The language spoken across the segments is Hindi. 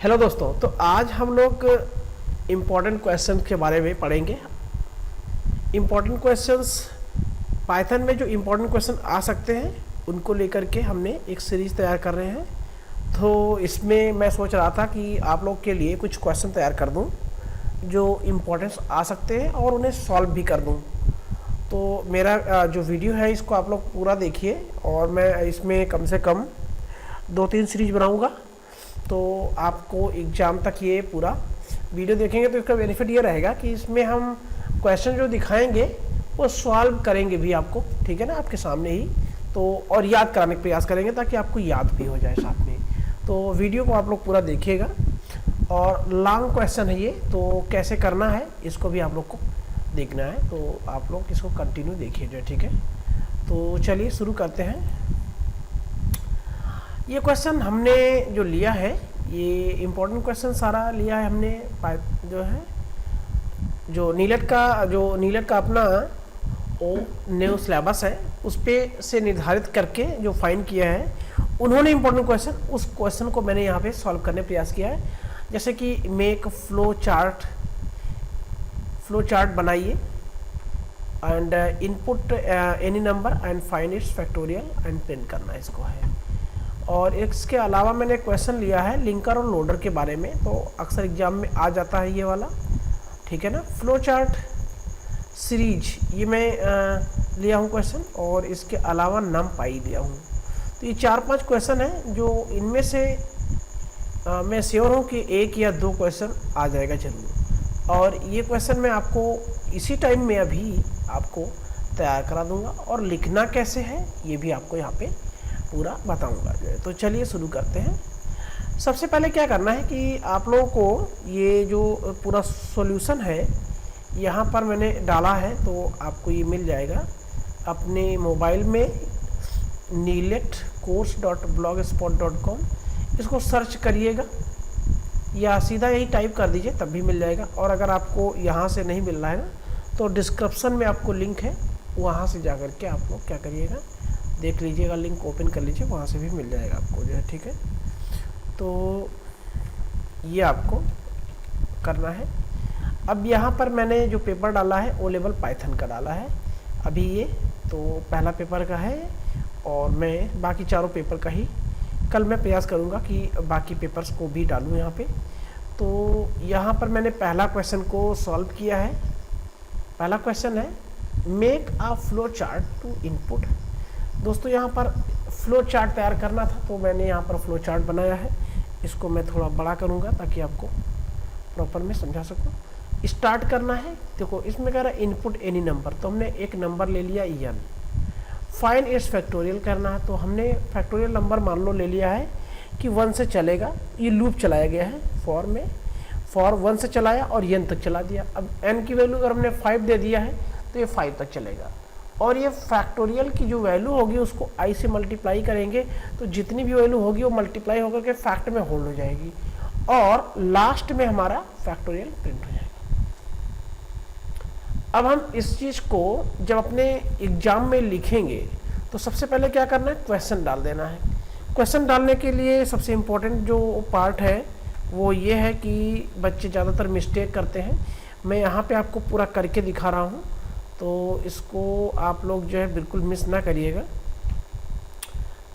हेलो दोस्तों, तो आज हम लोग इम्पोर्टेंट क्वेश्चन के बारे में पढ़ेंगे। इम्पोर्टेंट क्वेश्चंस पाइथन में जो इम्पोर्टेंट क्वेश्चन आ सकते हैं उनको लेकर के हमने एक सीरीज़ तैयार कर रहे हैं। तो इसमें मैं सोच रहा था कि आप लोग के लिए कुछ क्वेश्चन तैयार कर दूं जो इम्पोर्टेंस आ सकते हैं और उन्हें सॉल्व भी कर दूं। तो मेरा जो वीडियो है इसको आप लोग पूरा देखिए और मैं इसमें कम से कम 2-3 सीरीज बनाऊंगा। तो आपको एग्ज़ाम तक ये पूरा वीडियो देखेंगे तो इसका बेनिफिट ये रहेगा कि इसमें हम क्वेश्चन जो दिखाएंगे वो सॉल्व करेंगे भी आपको, ठीक है ना, आपके सामने ही। तो और याद कराने का प्रयास करेंगे ताकि आपको याद भी हो जाए साथ में। तो वीडियो को आप लोग पूरा देखिएगा और लॉन्ग क्वेश्चन है ये, तो कैसे करना है इसको भी आप लोग को देखना है। तो आप लोग इसको कंटिन्यू देखिए जो, ठीक है। तो चलिए शुरू करते हैं। ये क्वेश्चन हमने जो लिया है, ये इम्पोर्टेंट क्वेश्चन सारा लिया है हमने जो है जो नीलेट का अपना न्यू सिलेबस है उस पे से निर्धारित करके जो फाइंड किया है उन्होंने इम्पोर्टेंट क्वेश्चन, उस क्वेश्चन को मैंने यहाँ पे सॉल्व करने का प्रयास किया है। जैसे कि मेक फ्लो चार्ट बनाइए and input any number and find its factorial and print करना इसको है। और इसके अलावा मैंने क्वेश्चन लिया है लिंकर और लोडर के बारे में, तो अक्सर एग्जाम में आ जाता है ये वाला, ठीक है ना। फ्लो चार्ट सीरीज ये मैं लिया हूँ क्वेश्चन, और इसके अलावा नम पाई लिया हूँ। तो ये 4-5 क्वेश्चन है जो इनमें से मैं श्योर हूँ कि 1 या 2 क्वेश्चन आ जाएगा जरूर। और ये क्वेश्चन मैं आपको इसी टाइम में अभी आपको तैयार करा दूंगा, और लिखना कैसे है ये भी आपको यहाँ पे पूरा बताऊंगा जो है। तो चलिए शुरू करते हैं। सबसे पहले क्या करना है कि आप लोगों को ये जो पूरा सॉल्यूशन है यहाँ पर मैंने डाला है, तो आपको ये मिल जाएगा अपने मोबाइल में neletcourse.blogspot.com। इसको सर्च करिएगा या सीधा यही टाइप कर दीजिए तब भी मिल जाएगा। और अगर आपको यहाँ से नहीं मिल रहा है ना, तो डिस्क्रिप्शन में आपको लिंक है, वहाँ से जा कर के आप लोग क्या करिएगा, देख लीजिएगा, लिंक ओपन कर लीजिए, वहाँ से भी मिल जाएगा आपको जो है, ठीक है। तो ये आपको करना है। अब यहाँ पर मैंने जो पेपर डाला है ओ लेवल पाइथन का डाला है अभी ये, तो पहला पेपर का है, और मैं बाकी चारों पेपर का ही कल मैं प्रयास करूँगा कि बाकी पेपर्स को भी डालूँ यहाँ पे। तो यहाँ पर मैंने पहला क्वेश्चन को सॉल्व किया है। पहला क्वेश्चन है make a flow chart to input. दोस्तों यहाँ पर फ्लो चार्ट तैयार करना था, तो मैंने यहाँ पर फ्लो चार्ट बनाया है। इसको मैं थोड़ा बड़ा करूँगा ताकि आपको प्रॉपर में समझा सकूँ। स्टार्ट करना है, देखो इसमें कह रहा है इनपुट एनी नंबर, तो हमने एक नंबर ले लिया n। फाइंड इट्स फैक्टोरियल करना है, तो हमने फैक्टोरियल नंबर मान लो ले लिया है कि 1 से चलेगा। ये लूप चलाया गया है फॉर में, फॉर 1 से चलाया और n तक चला दिया। अब n की वैल्यू अगर हमने 5 दे दिया है तो ये 5 तक चलेगा। और ये फैक्टोरियल की जो वैल्यू होगी उसको i से मल्टीप्लाई करेंगे, तो जितनी भी वैल्यू होगी वो मल्टीप्लाई होकर के फैक्ट में होल्ड हो जाएगी, और लास्ट में हमारा फैक्टोरियल प्रिंट हो जाएगा। अब हम इस चीज़ को जब अपने एग्जाम में लिखेंगे तो सबसे पहले क्या करना है, क्वेश्चन डाल देना है। क्वेश्चन डालने के लिए सबसे इम्पोर्टेंट जो पार्ट है वो ये है कि बच्चे ज़्यादातर मिस्टेक करते हैं। मैं यहाँ पे आपको पूरा करके दिखा रहा हूँ, तो इसको आप लोग जो है बिल्कुल मिस ना करिएगा।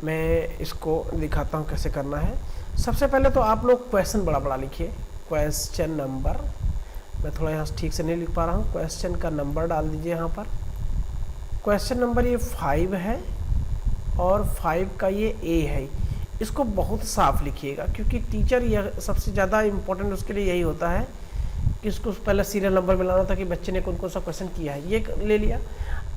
मैं इसको दिखाता हूँ कैसे करना है। सबसे पहले तो आप लोग क्वेश्चन बड़ा बड़ा लिखिए, क्वेश्चन नंबर, मैं थोड़ा यहाँ ठीक से नहीं लिख पा रहा हूँ, क्वेश्चन का नंबर डाल दीजिए यहाँ पर। क्वेश्चन नंबर ये 5 है और 5 का ये ए है। इसको बहुत साफ लिखिएगा, क्योंकि टीचर यह सबसे ज़्यादा इम्पोर्टेंट उसके लिए यही होता है कि इसको पहले सीरियल नंबर मिलाना था कि बच्चे ने कौन कौन सा क्वेश्चन किया है, ये ले लिया।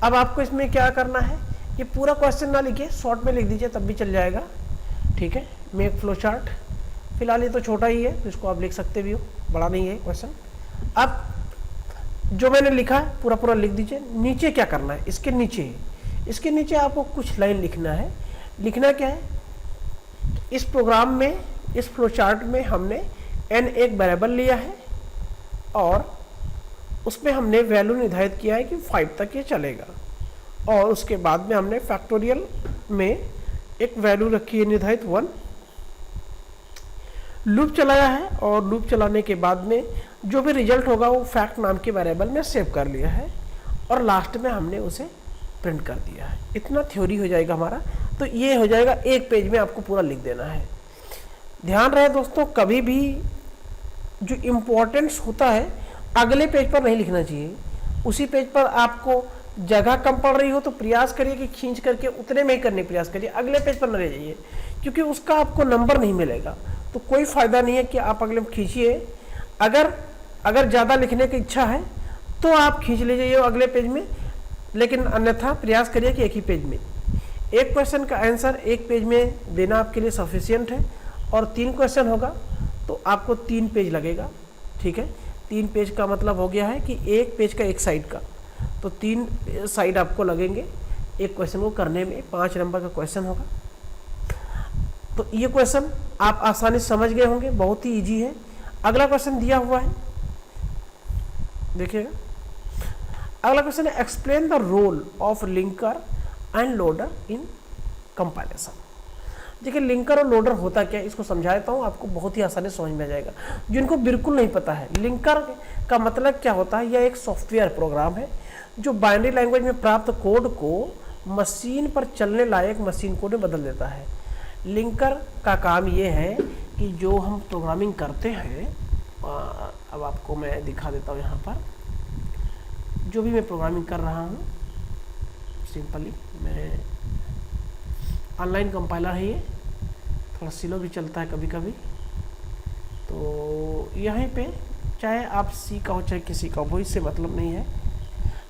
अब आपको इसमें क्या करना है, ये पूरा क्वेश्चन ना लिखिए, शॉर्ट में लिख दीजिए तब भी चल जाएगा, ठीक है। मेक फ्लो चार्ट, फिलहाल ये तो छोटा ही है, तो इसको आप लिख सकते भी हो, बड़ा नहीं है क्वेश्चन। अब जो मैंने लिखा है पूरा पूरा लिख दीजिए। नीचे क्या करना है, इसके नीचे आपको कुछ लाइन लिखना है। लिखना क्या है, इस प्रोग्राम में, इस फ्लो चार्ट में हमने n एक वेरिएबल लिया है और उसमें हमने वैल्यू निर्धारित किया है कि 5 तक ये चलेगा, और उसके बाद में हमने फैक्टोरियल में एक वैल्यू रखी है निर्धारित 1। लूप चलाया है और लूप चलाने के बाद में जो भी रिजल्ट होगा वो फैक्ट नाम के वेरिएबल में सेव कर लिया है और लास्ट में हमने उसे प्रिंट कर दिया है। इतना थ्योरी हो जाएगा हमारा। तो ये हो जाएगा, एक पेज में आपको पूरा लिख देना है। ध्यान रहे दोस्तों, कभी भी जो इम्पोर्टेंस होता है अगले पेज पर नहीं लिखना चाहिए। उसी पेज पर आपको जगह कम पड़ रही हो तो प्रयास करिए कि खींच करके उतने में ही करने का प्रयास करिए, अगले पेज पर न ले जाइए, क्योंकि उसका आपको नंबर नहीं मिलेगा। तो कोई फायदा नहीं है कि आप अगले में खींचिए। अगर ज़्यादा लिखने की इच्छा है तो आप खींच लीजिए अगले पेज में, लेकिन अन्यथा प्रयास करिए कि एक ही पेज में। एक क्वेश्चन का आंसर एक पेज में देना आपके लिए सफिशियंट है, और 3 क्वेश्चन होगा तो आपको 3 पेज लगेगा। ठीक है, 3 पेज का मतलब हो गया है कि एक पेज का एक साइड का, तो 3 साइड आपको लगेंगे एक क्वेश्चन को करने में। 5 नंबर का क्वेश्चन होगा। तो ये क्वेश्चन आप आसानी से समझ गए होंगे, बहुत ही इजी है। अगला क्वेश्चन दिया हुआ है, देखिएगा। अगला क्वेश्चन है, explain the role of linker and loader in compilation. देखिए, लिंकर और लोडर होता क्या है इसको समझा देता हूँ, आपको बहुत ही आसानी से समझ में आ जाएगा। जिनको बिल्कुल नहीं पता है लिंकर का मतलब क्या होता है, यह एक सॉफ्टवेयर प्रोग्राम है जो बाइनरी लैंग्वेज में प्राप्त कोड को मशीन पर चलने लायक मशीन कोड में बदल देता है। लिंकर का काम ये है कि जो हम प्रोग्रामिंग करते हैं, अब आपको मैं दिखा देता हूँ यहाँ पर, जो भी मैं प्रोग्रामिंग कर रहा हूँ सिंपली, मैं ऑनलाइन कंपाइलर है, ये थोड़ा स्लो भी चलता है कभी कभी। तो यहाँ पे चाहे आप सी का हो चाहे किसी का हो, इससे मतलब नहीं है।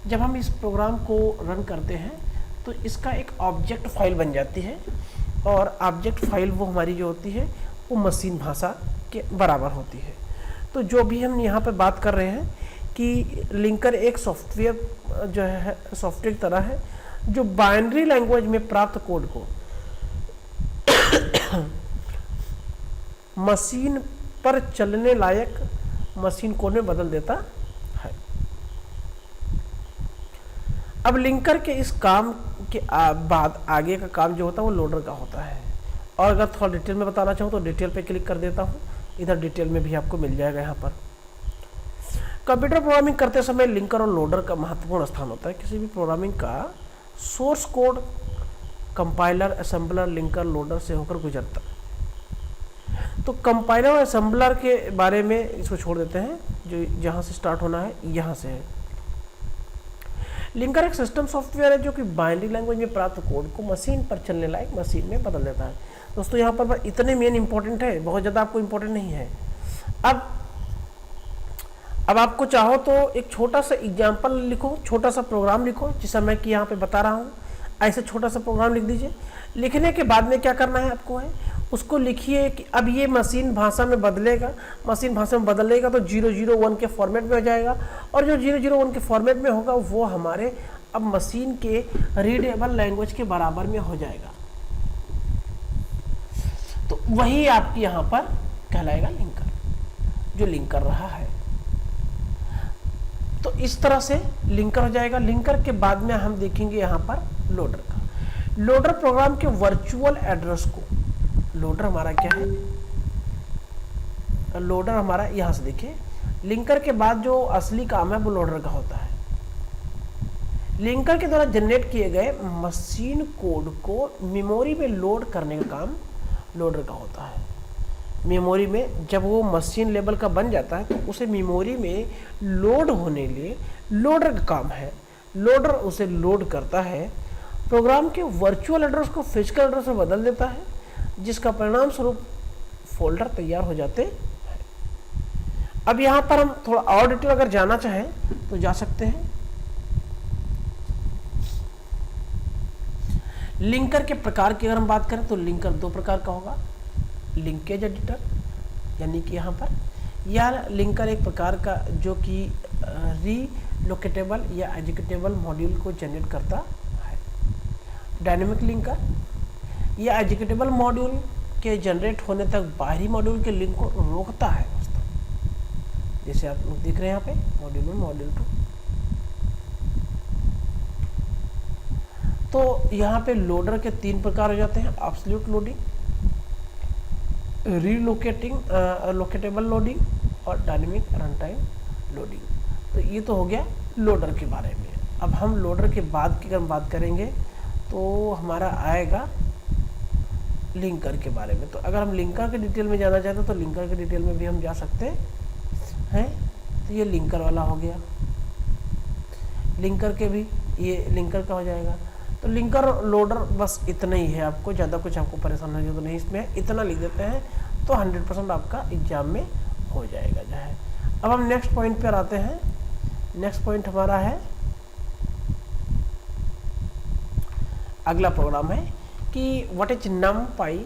जब हम इस प्रोग्राम को रन करते हैं तो इसका एक ऑब्जेक्ट फाइल बन जाती है, और ऑब्जेक्ट फाइल वो हमारी जो होती है वो मशीन भाषा के बराबर होती है। तो जो भी हम यहाँ पे बात कर रहे हैं कि लिंकर एक सॉफ्टवेयर जो है, सॉफ्टवेयर की तरह है जो बाइनरी लैंग्वेज में प्राप्त कोड को मशीन पर चलने लायक मशीन कोड में बदल देता है। अब लिंकर के इस काम के बाद आगे का काम जो होता है वो लोडर का होता है। और अगर थोड़ा डिटेल में बताना चाहूँ तो डिटेल पे क्लिक कर देता हूँ, इधर डिटेल में भी आपको मिल जाएगा। यहाँ पर कंप्यूटर प्रोग्रामिंग करते समय लिंकर और लोडर का महत्वपूर्ण स्थान होता है। किसी भी प्रोग्रामिंग का source code compiler, assembler, linker, loader से होकर गुजरता है। तो कंपाइलर और असेंबलर के बारे में इसको छोड़ देते हैं, जो जहाँ से स्टार्ट होना है यहाँ से है। लिंकर एक सिस्टम सॉफ्टवेयर है जो कि बाइनरी लैंग्वेज में प्राप्त कोड को मशीन पर चलने लायक मशीन में बदल देता है। दोस्तों यहाँ पर इतने मेन इंपॉर्टेंट है, बहुत ज़्यादा आपको इंपॉर्टेंट नहीं है। अब आपको चाहो तो एक छोटा सा एग्जाम्पल लिखो, छोटा सा प्रोग्राम लिखो, जिस समय कि यहाँ पे बता रहा हूँ, ऐसे छोटा सा प्रोग्राम लिख दीजिए। लिखने के बाद में क्या करना है आपको है, उसको लिखिए कि अब ये मशीन भाषा में बदलेगा। मशीन भाषा में बदलेगा तो 001 के फॉर्मेट में हो जाएगा, और जो 001 के फॉर्मेट में होगा वो हमारे अब मशीन के रीडेबल लैंग्वेज के बराबर में हो जाएगा। तो वही आपकी यहाँ पर कहलाएगा लिंकर, जो लिंक कर रहा है। तो इस तरह से लिंकर हो जाएगा। लिंकर के बाद में हम देखेंगे यहाँ पर लोडर का। लोडर प्रोग्राम के वर्चुअल एड्रेस को, लोडर हमारा क्या है, लोडर हमारा यहाँ से देखिए, लिंकर के बाद जो असली काम है वो लोडर का होता है। लिंकर के द्वारा जनरेट किए गए मशीन कोड को मेमोरी में लोड करने का काम लोडर का होता है। मेमोरी में जब वो मशीन लेवल का बन जाता है तो उसे मेमोरी में लोड होने लिए लोडर का काम है। लोडर उसे लोड करता है, प्रोग्राम के वर्चुअल एड्रेस को फिजिकल एड्रेस में बदल देता है, जिसका परिणाम स्वरूप फोल्डर तैयार हो जाते हैं। अब यहाँ पर हम थोड़ा और डिटेल अगर जाना चाहें तो जा सकते हैं। लिंकर के प्रकार की अगर हम बात करें तो लिंकर 2 प्रकार का होगा। लिंकेज एडिटर, यानी कि यहाँ पर यह लिंकर एक प्रकार का जो कि रीलोकेटेबल या एग्जीक्यूटेबल मॉड्यूल को जनरेट करता है। डायनेमिक लिंकर, यह एग्जीक्यूटेबल मॉड्यूल के जनरेट होने तक बाहरी मॉड्यूल के लिंक को रोकता है दोस्तों। जैसे आप लोग देख रहे हैं यहाँ पे मॉड्यूल 1, मॉड्यूल 2। तो यहाँ पे लोडर के 3 प्रकार हो जाते हैं। एब्सोल्यूट लोडिंग, रीलोकेटिंग, लोकेटेबल लोडिंग और डायनेमिक रन टाइम लोडिंग। तो ये तो हो गया लोडर के बारे में। अब हम लोडर के बाद की अगर बात करेंगे तो हमारा आएगा लिंकर के बारे में। तो अगर हम लिंकर के डिटेल में जाना चाहते हैं तो लिंकर के डिटेल में भी हम जा सकते हैं। तो ये लिंकर वाला हो गया, लिंकर के भी ये लिंकर का हो जाएगा। तो लिंकर लोडर बस इतना ही है, आपको ज़्यादा कुछ आपको परेशान होने की तो नहीं, इसमें इतना लिख देते हैं तो 100% आपका एग्जाम में हो जाएगा जो है। अब हम नेक्स्ट पॉइंट पर आते हैं। नेक्स्ट पॉइंट हमारा है, अगला प्रोग्राम है कि what is NumPy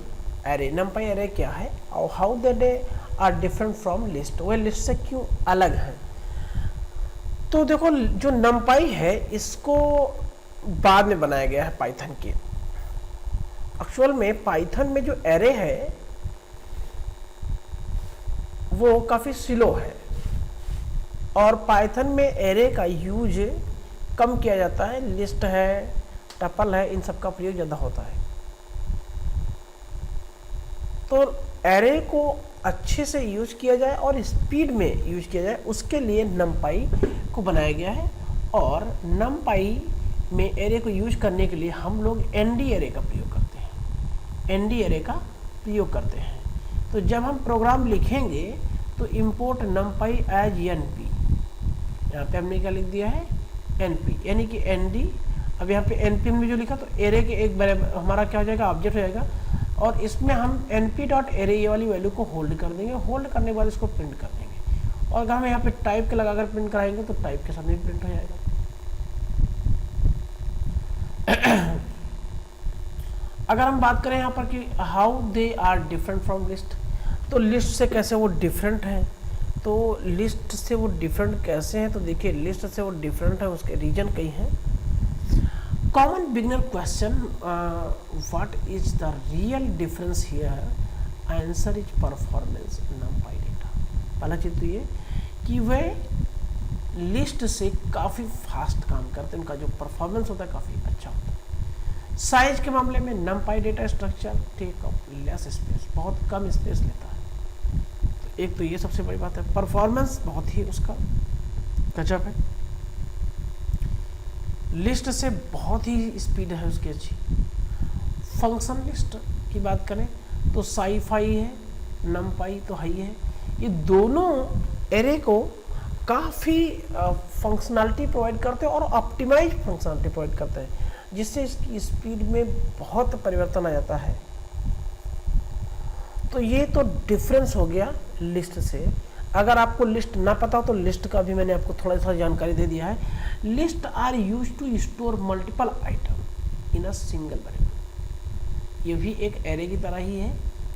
array. NumPy array क्या है और how they are different from list, वह लिस्ट से क्यों अलग है। तो देखो जो नमपाई है इसको बाद में बनाया गया है पाइथन के। एक्चुअल में पाइथन में जो एरे है वो काफ़ी स्लो है और पाइथन में एरे का यूज कम किया जाता है। लिस्ट है, टपल है, इन सब का प्रयोग ज़्यादा होता है। तो एरे को अच्छे से यूज किया जाए और स्पीड में यूज किया जाए उसके लिए नमपाई को बनाया गया है। और नमपाई में एरे को यूज करने के लिए हम लोग एनडी एरे का प्रयोग करते हैं, एनडी एरे का प्रयोग करते हैं। तो जब हम प्रोग्राम लिखेंगे तो इंपोर्ट नमपाई एज एनपी, यहाँ पे हमने क्या लिख दिया है एनपी, यानी कि एनडी। अब यहाँ पे एनपी में जो लिखा तो एरे के एक हमारा क्या हो जाएगा ऑब्जेक्ट हो जाएगा और इसमें हम एनपी डॉट एरे ये वाली वैल्यू को होल्ड कर देंगे। होल्ड करने के बाद इसको प्रिंट कर देंगे और अगर हम यहाँ पे टाइप के लगाकर प्रिंट कराएंगे तो टाइप के साथ भी प्रिंट हो जाएगा। अगर हम बात करें यहाँ पर कि how they are different from list, तो लिस्ट से कैसे वो डिफरेंट है। तो लिस्ट से वो डिफरेंट कैसे हैं, तो देखिए लिस्ट से वो डिफरेंट है, उसके रीजन कई हैं। Common beginner question, what is the real difference here, answer is performance नमपाई data. पहला चीज तो ये कि वे लिस्ट से काफ़ी फास्ट काम करते हैं, उनका जो परफॉर्मेंस होता है काफ़ी अच्छा होता है। साइज के मामले में NumPy data structure take up less space, बहुत कम स्पेस लेता है। तो एक तो ये सबसे बड़ी बात है। परफॉर्मेंस बहुत ही उसका गजब है, लिस्ट से बहुत ही स्पीड है उसकी अच्छी। फंक्शन लिस्ट की बात करें तो साइफाई है, नमपाई तो हाई है। ये दोनों एरे को काफ़ी फंक्शनैलिटी प्रोवाइड करते हैं और ऑप्टिमाइज फंक्शनैलिटी प्रोवाइड करते हैं, जिससे इसकी स्पीड में बहुत परिवर्तन आ जाता है। तो ये तो डिफरेंस हो गया लिस्ट से। अगर आपको लिस्ट ना पता हो तो लिस्ट का भी मैंने आपको थोड़ा सा जानकारी दे दिया है। List are use to store multiple item in a single variable. ये भी एक एरे की तरह ही है।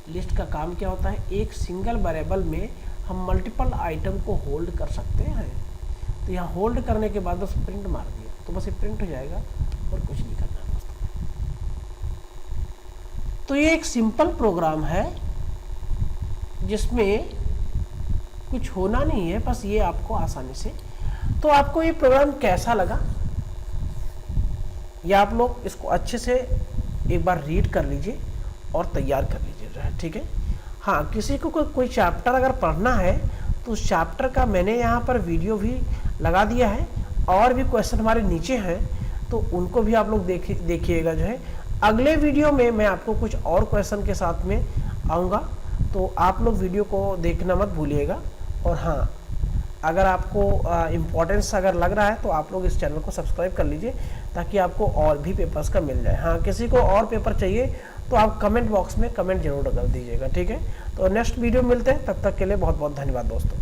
लिस्ट का काम क्या होता है, एक सिंगल वेरिएबल में हम मल्टीपल आइटम को होल्ड कर सकते हैं। तो यहाँ होल्ड करने के बाद बस प्रिंट मार दिया तो बस ये प्रिंट हो जाएगा और कुछ नहीं करना दोस्तों। तो ये एक सिंपल प्रोग्राम है जिसमें कुछ होना नहीं है, बस ये आपको आसानी से। तो आपको ये प्रोग्राम कैसा लगा, या आप लोग इसको अच्छे से एक बार रीड कर लीजिए और तैयार कर लीजिए जो है, ठीक है। हाँ, किसी को कोई चैप्टर अगर पढ़ना है तो उस चैप्टर का मैंने यहाँ पर वीडियो भी लगा दिया है और भी क्वेश्चन हमारे नीचे हैं, तो उनको भी आप लोग देखिएगा जो है। अगले वीडियो में मैं आपको कुछ और क्वेश्चन के साथ में आऊँगा, तो आप लोग वीडियो को देखना मत भूलिएगा। और हाँ, अगर आपको इम्पोर्टेंस अगर लग रहा है तो आप लोग इस चैनल को सब्सक्राइब कर लीजिए ताकि आपको और भी पेपर्स का मिल जाए। हाँ, किसी को और पेपर चाहिए तो आप कमेंट बॉक्स में कमेंट जरूर कर दीजिएगा, ठीक है। तो नेक्स्ट वीडियो मिलते हैं, तब तक के लिए बहुत बहुत धन्यवाद दोस्तों।